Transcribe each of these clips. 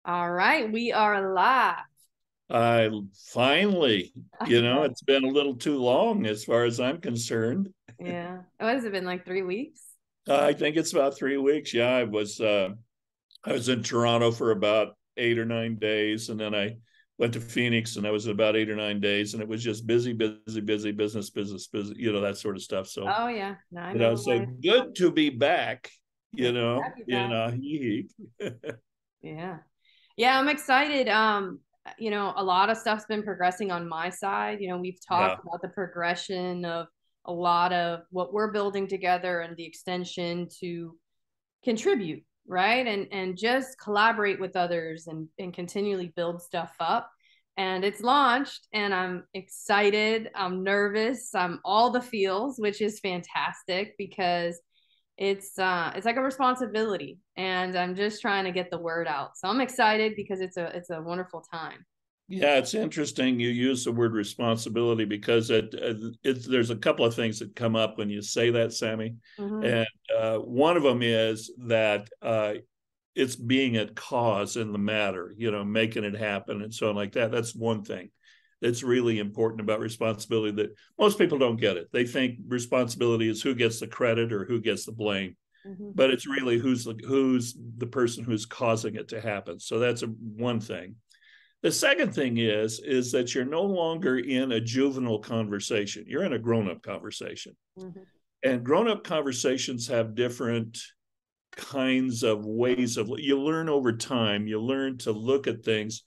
All right, we are live. I finally, I know. it's been a little too long as far as I'm concerned. Yeah. What has it been like 3 weeks? I think it's about 3 weeks. Yeah, I was in Toronto for about 8 or 9 days, and then I went to Phoenix, and I was about 8 or 9 days, and it was just busy, busy, busy, business, business, busy, that sort of stuff. So, Oh yeah, no, I know the so way. good to be back, Good to have you in back. a heat. Yeah. Yeah, I'm excited. A lot of stuff's been progressing on my side. We've Yeah. talked about the progression of a lot of what we're building together and the extension to contribute, right? And just collaborate with others and continually build stuff up. And it's launched and I'm excited. I'm nervous. I'm all the feels, which is fantastic because it's like a responsibility and I'm just trying to get the word out. So I'm excited because it's a wonderful time. Yeah, it's interesting you use the word responsibility because there's a couple of things that come up when you say that, Sammy. Mm-hmm. And one of them is that it's being at cause in the matter, making it happen and so on like that. That's one thing that's really important about responsibility that most people don't get it. They think responsibility is who gets the credit or who gets the blame, Mm-hmm. but it's really who's the person who's causing it to happen. So that's one thing. The second thing is that you're no longer in a juvenile conversation. You're in a grown-up conversation. Mm-hmm. And grown-up conversations have different kinds of ways of you learn over time. You learn to look at things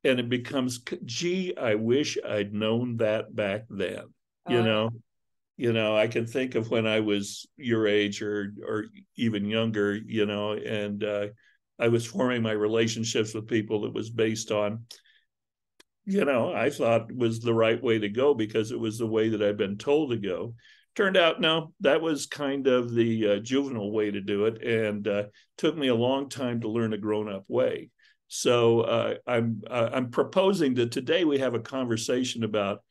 and it becomes, gee, I wish I'd known that back then. You Oh yeah. know, I can think of when I was your age or even younger, and I was forming my relationships with people that was based on I thought was the right way to go because it was the way that I'd been told to go. Turned out, no, that was kind of the juvenile way to do it, and took me a long time to learn a grown-up way. So I'm proposing that today we have a conversation about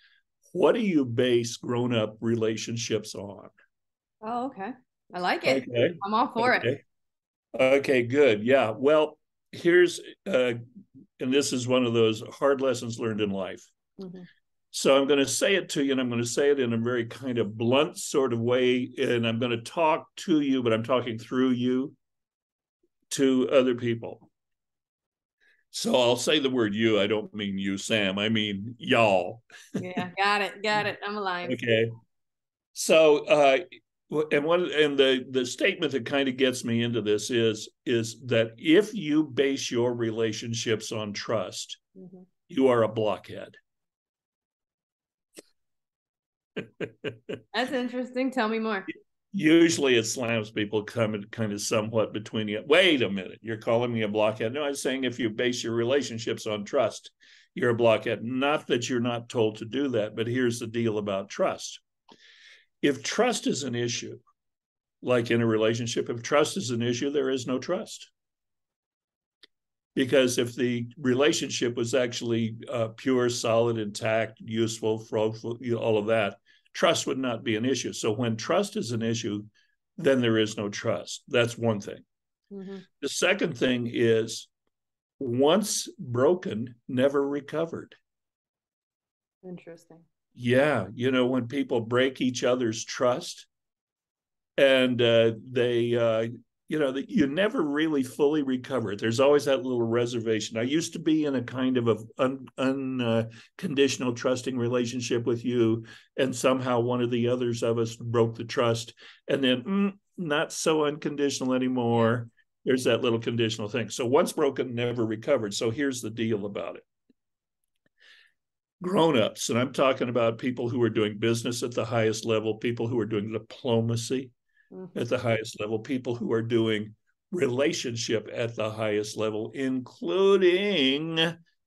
what do you base grown-up relationships on? Oh, okay. I like it. Okay, I'm all for it. okay, okay, good. Yeah. Well, here's and this is one of those hard lessons learned in life. Mm-hmm. So I'm going to say it to you, and I'm going to say it in a very kind of blunt sort of way. And I'm going to talk to you, but I'm talking through you to other people. So I'll say the word you. I don't mean you, Sam. I mean y'all. Yeah, got it. Got it. I'm aligned. Okay. So and the statement that kind of gets me into this is that if you base your relationships on trust, Mm-hmm. you are a blockhead. That's interesting. Tell me more. Usually it slams people coming kind of somewhat between you. Wait a minute, you're calling me a blockhead? No, I was saying if you base your relationships on trust, you're a blockhead. Not that you're not told to do that, but here's the deal about trust. If trust is an issue, like in a relationship, if trust is an issue, there is no trust. Because if the relationship was actually pure, solid, intact, useful, fruitful, all of that, trust would not be an issue. So when trust is an issue, then there is no trust. That's one thing. Mm-hmm. The second thing is once broken, never recovered. Interesting. Yeah, when people break each other's trust and they you never really fully recover it. There's always that little reservation. I used to be in a kind of unconditional trusting relationship with you, and somehow one of the others of us broke the trust, and then not so unconditional Yeah. anymore. There's that little conditional thing. So once broken, never recovered. So here's the deal about it. Grown-ups, and I'm talking about people who are doing business at the highest level, people who are doing diplomacy Mm-hmm. at the highest level, people who are doing relationship at the highest level, including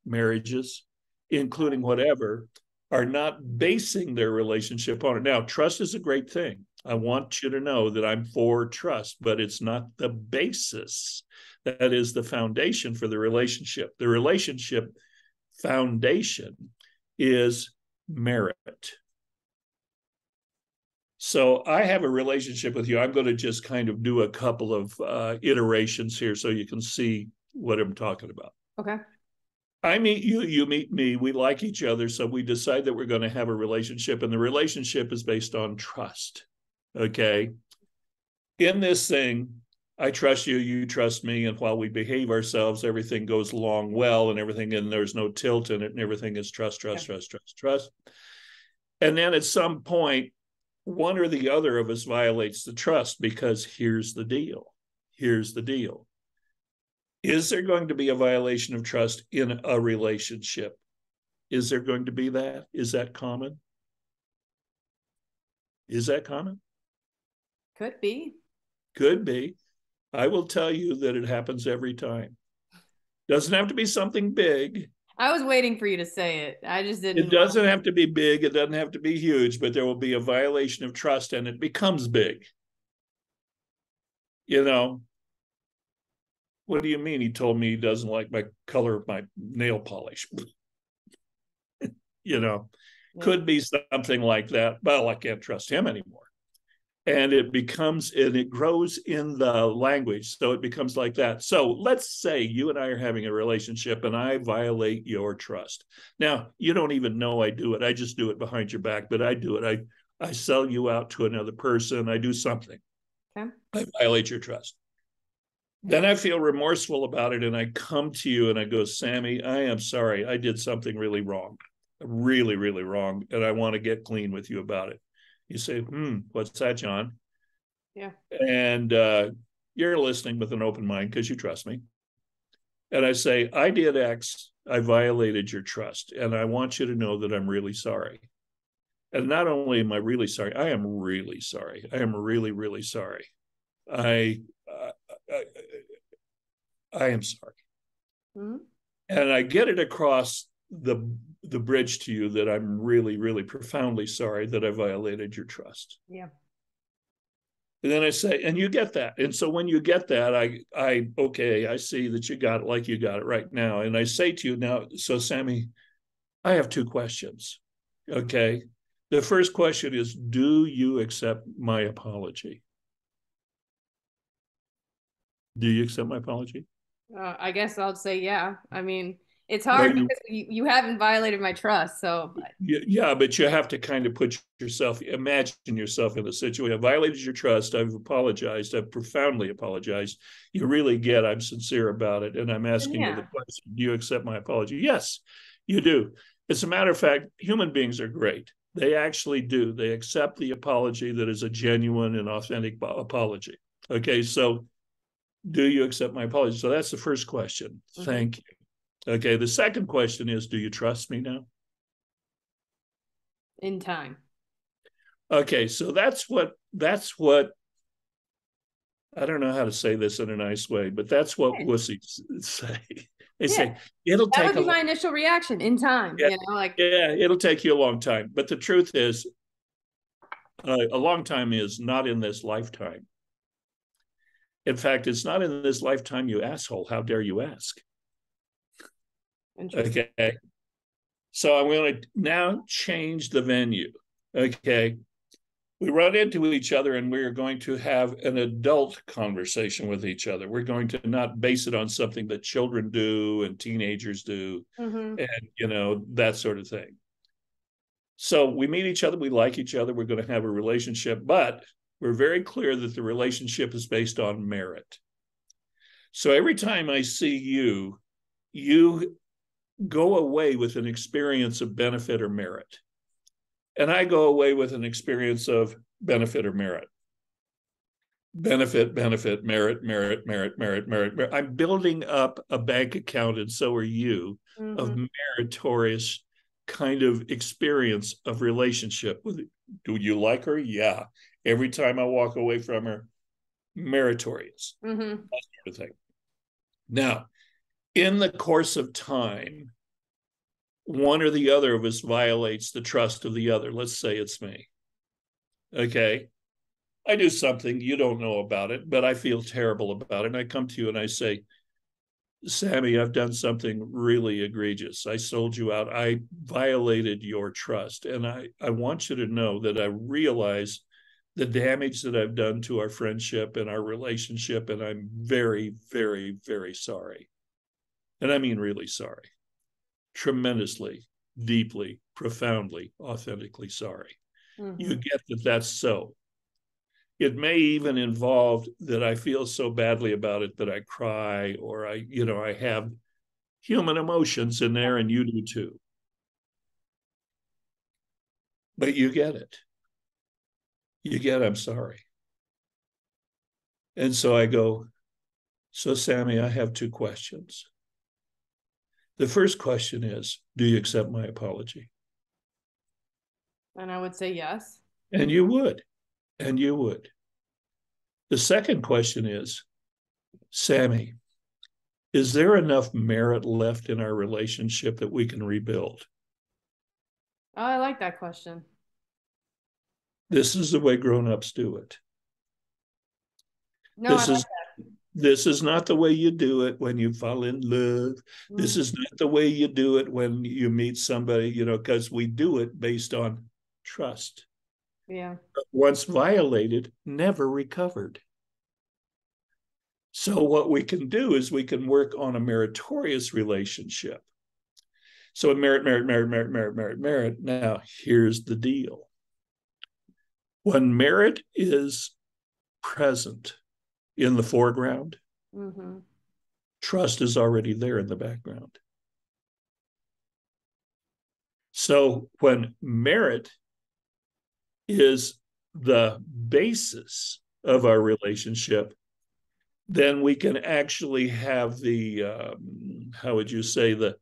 marriages, including whatever, are not basing their relationship on it. Now, trust is a great thing. I want you to know that I'm for trust, but it's not the basis. That is the foundation for the relationship. The relationship foundation is merit. So I have a relationship with you. I'm going to just kind of do a couple of iterations here so you can see what I'm talking about. Okay. I meet you, you meet me, we like each other, so we decide that we're going to have a relationship, and the relationship is based on trust. Okay. In this thing, I trust you, you trust me, and while we behave ourselves, everything goes along well and everything, and there's no tilt in it, and everything is trust, Yeah. trust, trust, trust, trust. And then at some point, one or the other of us violates the trust, because here's the deal. Here's the deal. Is there going to be a violation of trust in a relationship? Is there going to be that? Is that common? Is that common? Could be. Could be. I will tell you that it happens every time. Doesn't have to be something big. I was waiting for you to say it. I just It didn't want doesn't have to be big. It doesn't have to be huge, but there will be a violation of trust and it becomes big. You know, what do you mean? He told me he doesn't like my color of my nail polish. You know, yeah. could be something like that. Well, I can't trust him anymore. And it becomes, and it grows in the language. So it becomes like that. So let's say you and I are having a relationship and I violate your trust. Now, you don't even know I do it. I just do it behind your back, but I do it. I sell you out to another person. I do something. Okay. I violate your trust. Then I feel remorseful about it. And I come to you and I go, Sammy, I am sorry. I did something really wrong, really, really wrong. And I want to get clean with you about it. You say, what's that, John? Yeah. And you're listening with an open mind because you trust me. And I say, I did X. I violated your trust. And I want you to know that I'm really sorry. And not only am I really sorry, I am really sorry. I am really, really sorry. I, I, I am sorry. Mm-hmm. And I get it across the bridge to you that I'm really, really profoundly sorry that I violated your trust. Yeah. And then I say, and you get that. And so when you get that, okay, I see that you got it like you got it right now. And I say to you now, so Sammy, I have two questions. Okay. The first question is, do you accept my apology? Do you accept my apology? I guess I'll say yeah. I mean, it's Well, hard because you haven't violated my trust. So yeah, but you have to kind of put yourself, imagine yourself in the situation. I violated your trust. I've apologized. I've profoundly apologized. You really get, I'm sincere about it. And I'm asking you the question, do you accept my apology? Yes, you do. As a matter of fact, human beings are great. They actually do. They accept the apology that is a genuine and authentic apology. Okay, so do you accept my apology? So that's the first question. Mm-hmm. Thank you. Okay, the second question is, do you trust me now? In time. Okay, so that's what I don't know how to say this in a nice way, but that's what wussies say. They say it'll take that would be my initial reaction. In time. Yeah, it'll take you a long time. But the truth is, a long time is not in this lifetime. In fact, it's not in this lifetime, you asshole. How dare you ask? Okay. So I'm going to now change the venue. Okay. We run into each other and we're going to have an adult conversation with each other. We're going to not base it on something that children do and teenagers do, and, that sort of thing. So we meet each other. We like each other. We're going to have a relationship, but we're very clear that the relationship is based on merit. So every time I see you, you go away with an experience of benefit or merit. And I go away with an experience of benefit or merit. Benefit, merit, merit. I'm building up a bank account, and so are you, of meritorious kind of experience of relationship. Do you like her? Yeah. Every time I walk away from her, meritorious. That sort of thing. Now, in the course of time, one or the other of us violates the trust of the other. Let's say it's me. Okay. I do something, you don't know about it, but I feel terrible about it. And I come to you and I say, Sammy, I've done something really egregious. I sold you out. I violated your trust. And I want you to know that I realize the damage that I've done to our friendship and our relationship. And I'm very, very, very sorry. And I mean really sorry, tremendously, deeply, profoundly, authentically sorry. You Mm-hmm. get that that's so. It may even involve that I feel so badly about it that I cry, or I have human emotions in there, and you do too. But you get it. You get, I'm sorry. And so I go, so Sammy, I have two questions. The first question is, do you accept my apology? And I would say yes. And you would. And you would. The second question is, Sammy, is there enough merit left in our relationship that we can rebuild? Oh, I like that question. This is the way grown-ups do it. No, I This like is that. this is not the way you do it when you fall in love. This Mm, is not the way you do it when you meet somebody, because we do it based on trust. yeah. Once violated, never recovered. So what we can do is we can work on a meritorious relationship. So merit, merit, merit, merit, merit, merit, merit. Now, here's the deal. When merit is present in the foreground, Mm-hmm. trust is already there in the background. So when merit is the basis of our relationship, then we can actually have the how would you say, the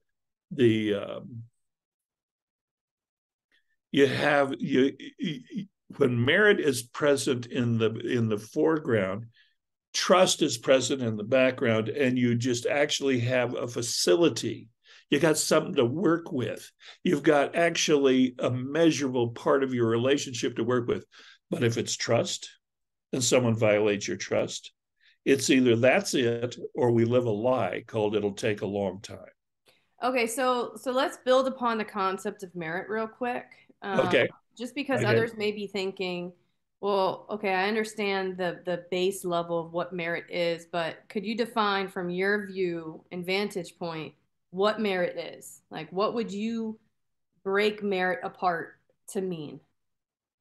you have you when merit is present in the foreground, trust is present in the background, and you just actually have a facility. You got something to work with. You've got actually a measurable part of your relationship to work with. But if it's trust and someone violates your trust, it's either that's it or we live a lie called it'll take a long time. Okay, so let's build upon the concept of merit real quick. Okay. Just because Okay. others may be thinking, well, okay, I understand the base level of what merit is, but could you define from your view and vantage point what merit is? Like, what would you break merit apart to mean?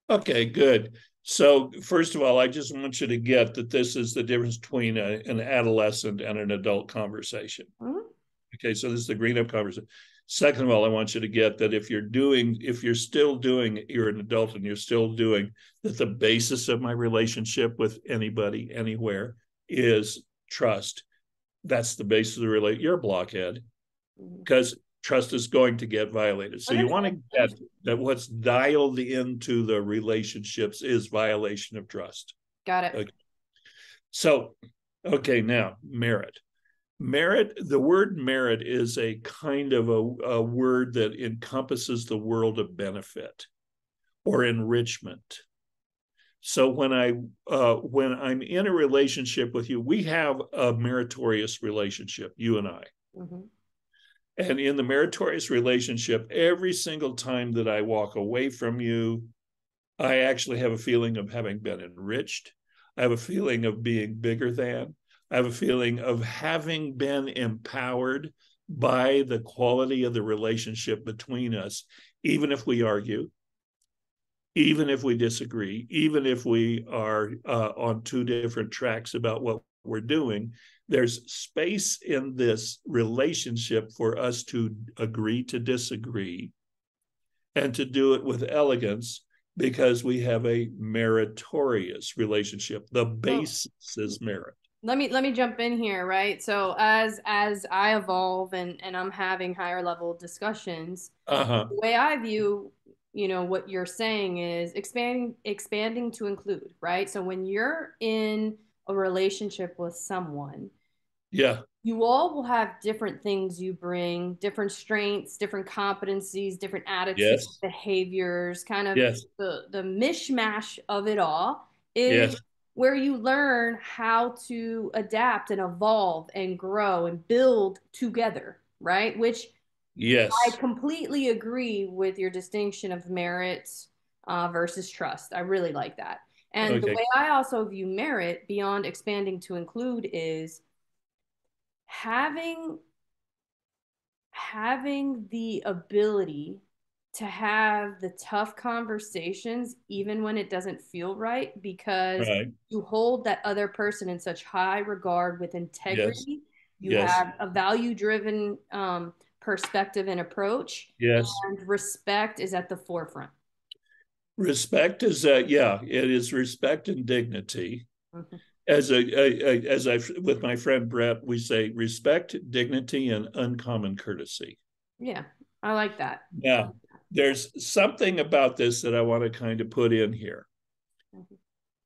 Okay, good. So, first of all, I just want you to get that this is the difference between an adolescent and an adult conversation. Mhm. Okay, so this is the green up conversation. Second of all, I want you to get that if you're still doing, you're an adult and you're still doing that, the basis of my relationship with anybody, anywhere, is trust. That's the basis of the relate. You're a blockhead Mhm. because trust is going to get violated. So you want to Understood. get Understood. that what's dialed into the relationships is violation of trust. Got it. Okay. So, okay, now merit. Merit, the word merit is a kind of a word that encompasses the world of benefit or enrichment. So when I'm in a relationship with you, we have a meritorious relationship, you and I. Hmm. And in the meritorious relationship, every single time that I walk away from you, I actually have a feeling of having been enriched. I have a feeling of being bigger than. I have a feeling of having been empowered by the quality of the relationship between us, even if we argue, even if we disagree, even if we are on two different tracks about what we're doing. There's space in this relationship for us to agree to disagree and to do it with elegance because we have a meritorious relationship. The So basis is merit. let me jump in here, right? So as I evolve and I'm having higher level discussions, Uh-huh. the way I view, what you're saying is expanding to include, right? So when you're in a relationship with someone, Yeah. you all will have different things you bring, different strengths, different competencies, different attitudes, Yes. behaviors, kind of Yes. the mishmash of it all is Yes. where you learn how to adapt and evolve and grow and build together, right? Which I Yes. completely agree with your distinction of merit versus trust. I really like that. And the Okay. way I also view merit beyond expanding to include is having having the ability to have the tough conversations even when it doesn't feel right, because Right. you hold that other person in such high regard with Yes. integrity. You Yes. have a value driven perspective and approach, Yes. and respect is at the forefront. Respect is yeah, it is respect and dignity. Mhm. As I with my friend Brett, we say respect, dignity, and uncommon courtesy. Yeah, I like that. Now, there's something about this that I want to kind of put in here. Mhm.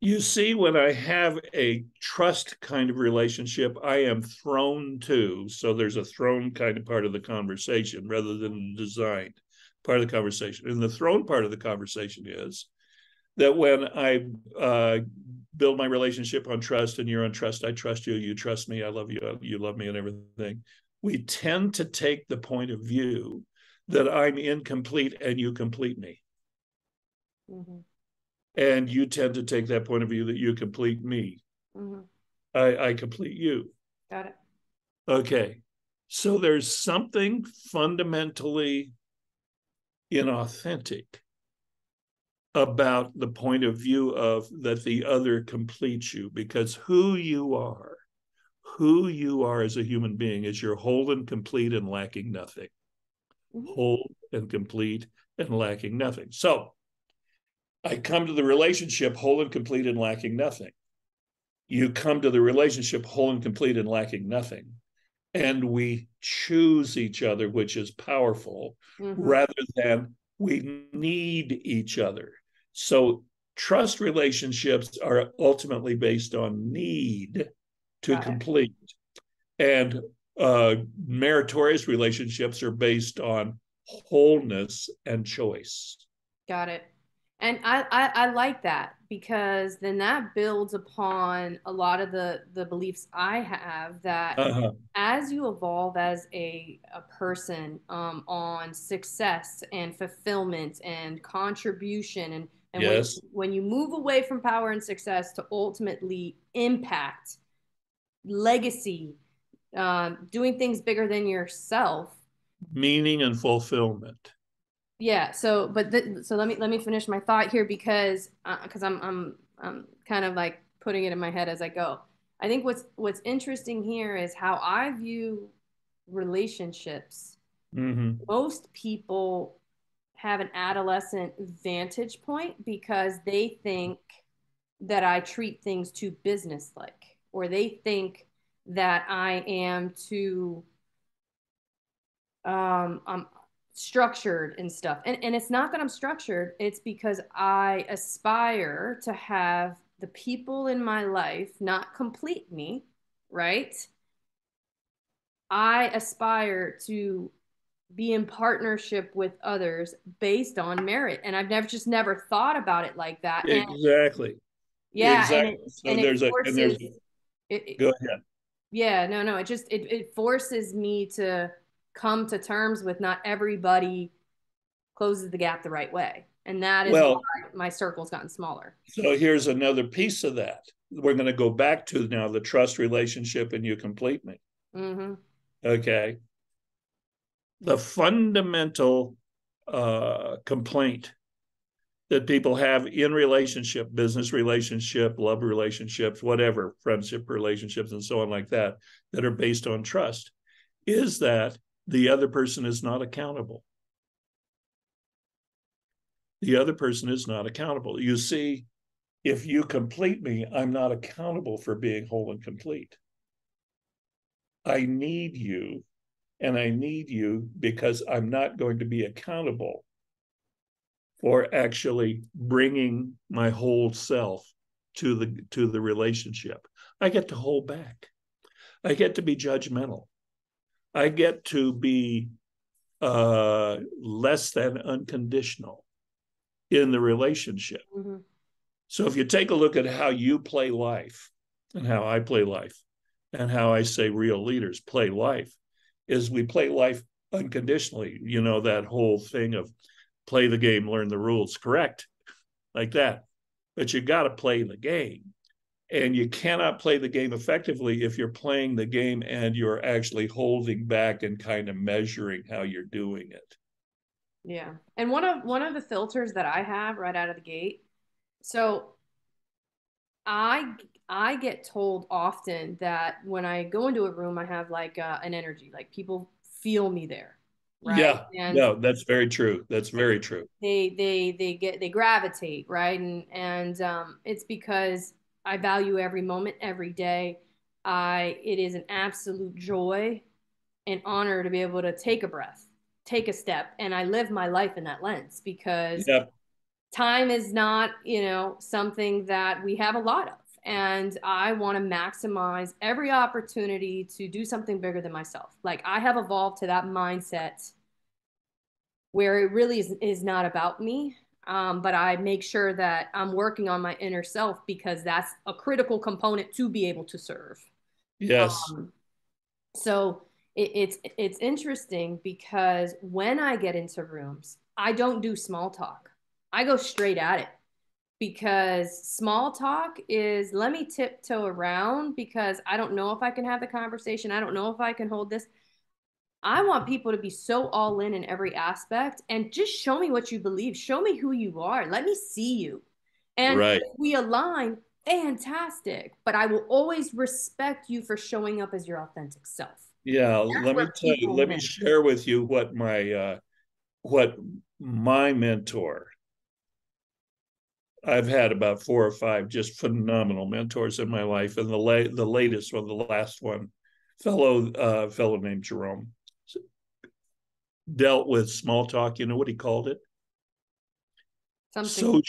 You see, when I have a trust kind of relationship, I am thrown to. So there's a thrown kind of part of the conversation rather than the designed part of the conversation. And the thrown part of the conversation is that when I build my relationship on trust and you're on trust, I trust you, you trust me, I love you, you love me, and everything, we tend to take the point of view that I'm incomplete and you complete me. Mhm. And you tend to take that point of view that you complete me. Mhm. I complete you. Got it. Okay. So there's something fundamentally inauthentic about the point of view of that the other completes you, because who you are as a human being is you're whole and complete and lacking nothing. Mhm. Whole and complete and lacking nothing. So I come to the relationship whole and complete and lacking nothing. You come to the relationship whole and complete and lacking nothing. And we choose each other, which is powerful, Mhm. rather than we need each other. So trust relationships are ultimately based on need to Got it. complete. And meritorious relationships are based on wholeness and choice. Got it. And I like that, because then that builds upon a lot of the beliefs I have, that Uh-huh. as you evolve as a person, on success and fulfillment and contribution, and Yes. when you move away from power and success to ultimately impact, legacy, doing things bigger than yourself. Meaning and fulfillment. Yeah. So, so let me finish my thought here, because I'm kind of like putting it in my head as I go. I think what's interesting here is how I view relationships. Mm-hmm. Most people have an adolescent vantage point because they think that I treat things too business-like, or they think that I am too I'm structured and stuff. And it's not that I'm structured, it's because I aspire to have the people in my life not complete me, right? I aspire to be in partnership with others based on merit. And I've never thought about it like that. And Exactly. yeah, and Exactly. it So there's a and there's it go ahead. yeah, no, it forces me to come to terms with not everybody closes the gap the right way. And that is why Well, my circle's gotten smaller. so here's another piece of that. We're going to go back to now the trust relationship and you complete me. Mm-hmm. Okay. The fundamental complaint that people have in relationship, business relationship, love relationships, whatever, friendship relationships, and so on, like that, that are based on trust, is that the other person is not accountable. The other person is not accountable. You see, if you complete me, I'm not accountable for being whole and complete. I need you, and I need you because I'm not going to be accountable for actually bringing my whole self to the relationship. I get to hold back. I get to be judgmental. I get to be less than unconditional in the relationship. Mm-hmm. So if you take a look at how you play life and how I play life and how I say real leaders play life, is we play life unconditionally. You know, that whole thing of play the game, learn the rules, correct? Like that. But you got to play the game. And you cannot play the game effectively if you're playing the game and you're actually holding back and kind of measuring how you're doing it. Yeah. And one of the filters that I have right out of the gate. So I I get told often that when I go into a room, I have like an energy, like people feel me there, right? Yeah, And no, that's very true. That's very true. they gravitate, right? And it's because I value every moment, every day. I It is an absolute joy and honor to be able to take a breath, take a step, and I live my life in that lens because Yeah, time is not, something that we have a lot of. And I want to maximize every opportunity to do something bigger than myself. Like I have evolved to that mindset where it really is not about me. But I make sure that I'm working on my inner self because that's a critical component to be able to serve. yes, Um, so it's interesting because when I get into rooms, I don't do small talk. I go straight at it because small talk is let me tiptoe around because I don't know if I can have the conversation. I don't know if I can hold this. I want people to be so all in every aspect and just show me what you believe. Show me who you are. Let me see you. And right. if we align, fantastic. But I will always respect you for showing up as your authentic self. Yeah, That's let me where tell you, people let me miss. share with you what my mentor, I've had about four or five just phenomenal mentors in my life, and the latest one, the last one, fellow named Jerome, dealt with small talk. You know what he called it? Something.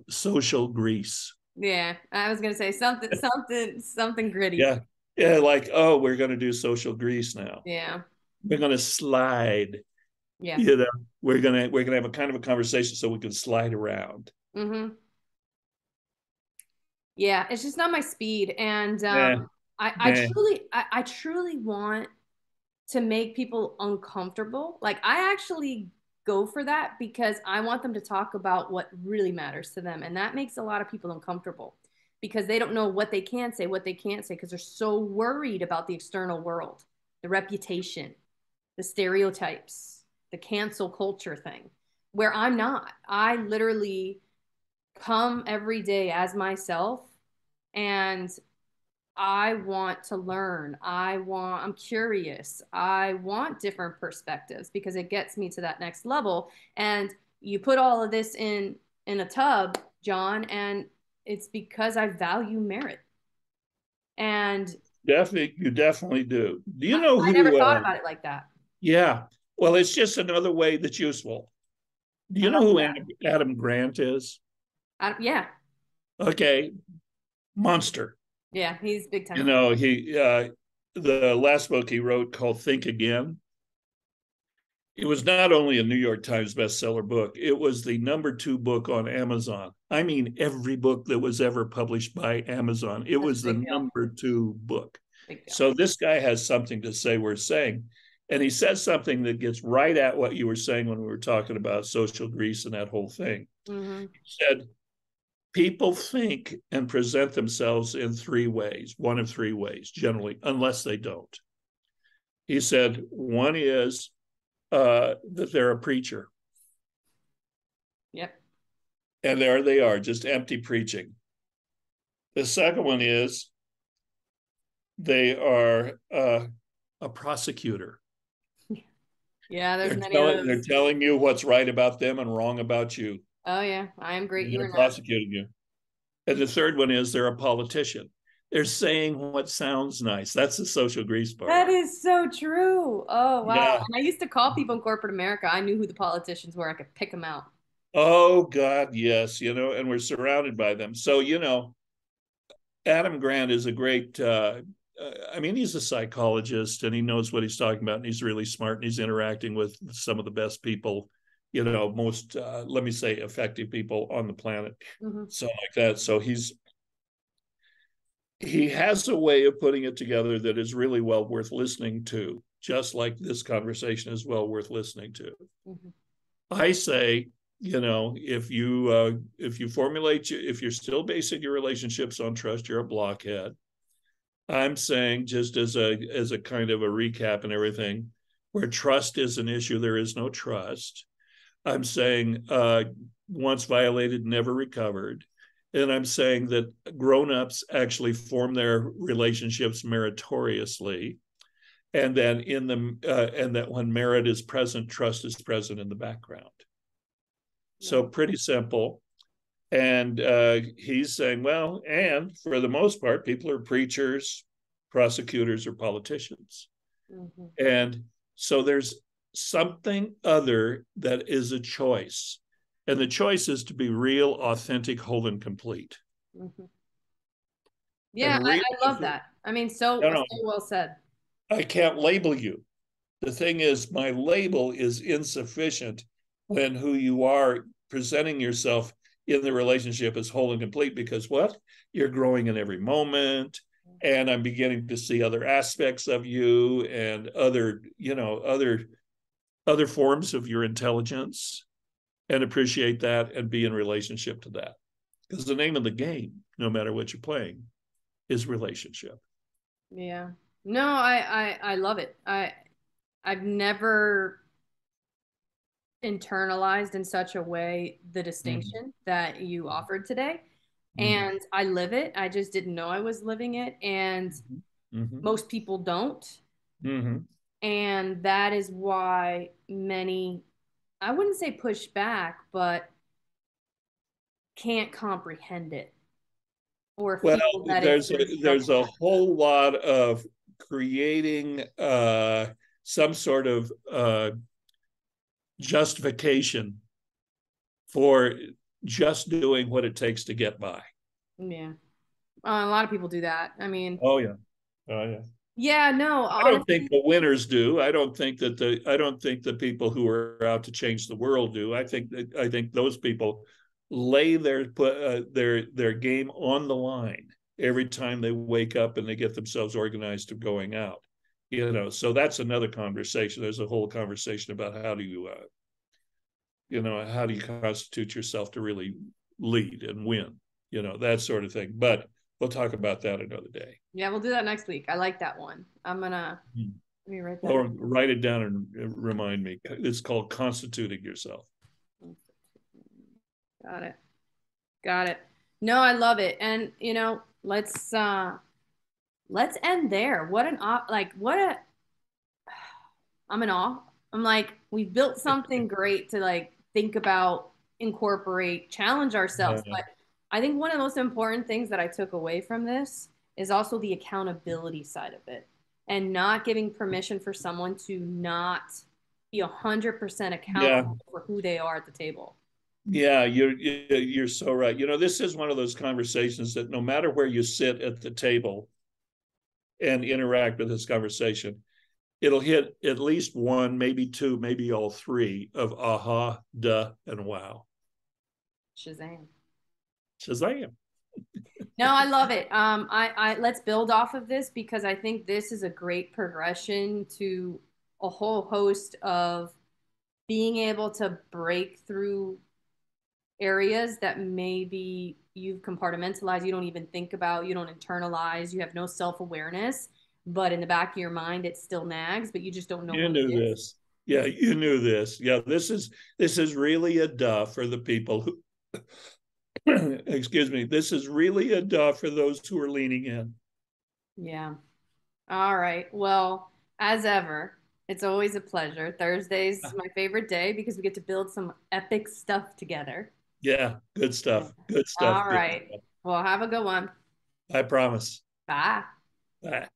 Social grease. Yeah, I was gonna say something gritty. Yeah, yeah, like, oh, we're going to do social grease now. Yeah, We're going to slide. yeah. You know, we're gonna have a kind of a conversation so we can slide around. Mm-hmm. Yeah, it's just not my speed, and Yeah, yeah, I truly want to make people uncomfortable. Like I actually go for that because I want them to talk about what really matters to them. And that makes a lot of people uncomfortable because they don't know what they can say, what they can't say, because they're so worried about the external world, the reputation, the stereotypes, the cancel culture thing, where I'm not. I literally come every day as myself and I want to learn. I'm curious. I want different perspectives because it gets me to that next level. And you put all of this in a tub, John, and it's because I value merit. And definitely, you definitely do. Do you know I never who? thought about it like that. Yeah, well, it's just another way that's useful. Do I you know like who that. Adam Grant is? Yeah, Okay, monster. yeah, he's big You time. know, the last book he wrote called Think Again. It was not only a New York Times bestseller book, it was the number 2 book on Amazon. I mean, every book that was ever published by Amazon, it That's a was the big deal. number 2 book. Big deal. So this guy has something to say worth saying. And he says something that gets right at what you were saying when we were talking about social grease and that whole thing. Mm-hmm. He said, people think and present themselves in 3 ways, one of 3 ways, generally, unless they don't. He said, one is that they're a preacher. Yep. And there they are, just empty preaching. The second one is they are a prosecutor. Yeah, there's They're many of telling they're those. telling you what's right about them and wrong about you. Oh yeah, I am great. You They're are not. prosecuting you. And the third one is they're a politician. They're saying what sounds nice. That's the social grease part. That is so true. Oh, wow. Yeah. And I used to call people in corporate America. I knew who the politicians were. I could pick them out. Oh God, yes. And we're surrounded by them. So Adam Grant is a great. I mean, he's a psychologist and he knows what he's talking about, and he's really smart, and he's interacting with some of the best people, most let me say effective people on the planet. Hmm. So like that. So he has a way of putting it together that is really well worth listening to, just like this conversation is well worth listening to. Hmm. I say if you formulate, if you're still basing your relationships on trust, you're a blockhead. I'm saying, just as a kind of a recap and everything, where trust is an issue, there is no trust. I'm saying once violated, never recovered. And I'm saying that grown-ups actually form their relationships meritoriously. And then and that when merit is present, trust is present in the background. So pretty simple. And he's saying, well, and for the most part, people are preachers, prosecutors, or politicians. Mm-hmm. And so there's something other that is a choice. And the choice is to be real, authentic, whole, and complete. Mm-hmm. Yeah, I love that. I mean, so well said. I can't label you. The thing is, my label is insufficient when who you are presenting yourself in the relationship is whole and complete, because what? You're growing in every moment, and I'm beginning to see other aspects of you and other forms of your intelligence, and appreciate that and be in relationship to that. Because the name of the game, no matter what you're playing, is relationship. Yeah. No, I love it. I've never internalized in such a way the distinction that you offered today. And I live it. I just didn't know I was living it. And most people don't. And that is why many, I wouldn't say push back, but can't comprehend it. Or well, feel that there's a whole lot of creating some sort of justification for just doing what it takes to get by. Yeah. A lot of people do that. I mean, oh yeah. Yeah, no, honestly, I don't think the winners do. I don't think the people who are out to change the world do. I think those people lay their game on the line every time they wake up and they get themselves organized to going out. So that's another conversation. There's a whole conversation about how do you constitute yourself to really lead and win, that sort of thing. But we'll talk about that another day. Yeah, we'll do that next week. I like that one. I'm gonna let me write that. Or write it down and remind me. It's called constituting yourself. Got it. No, I love it. And let's end there. I'm in awe. I'm like, we've built something great to think about, incorporate, challenge ourselves. But I think one of the most important things that I took away from this is also the accountability side of it, and not giving permission for someone to not be 100% accountable for who they are at the table. Yeah, you're so right. This is one of those conversations that no matter where you sit at the table and interact with this conversation, it'll hit at least one, maybe two, maybe all three of aha, duh, and wow. Shazam. No, I love it. I let's build off of this, because I think this is a great progression to a whole host of being able to break through areas that maybe you've compartmentalized, you don't even think about, you don't internalize, you have no self-awareness, but in the back of your mind it still nags, but you just don't know. You knew this. Yeah, you knew this. Yeah, this is really a duh for the people who excuse me, this is really a duh for those who are leaning in. Yeah. All right. Well, as ever, it's always a pleasure. Thursday's my favorite day because we get to build some epic stuff together. Yeah, good stuff. Good stuff. All right. Well, have a good one. I promise. Bye. Bye.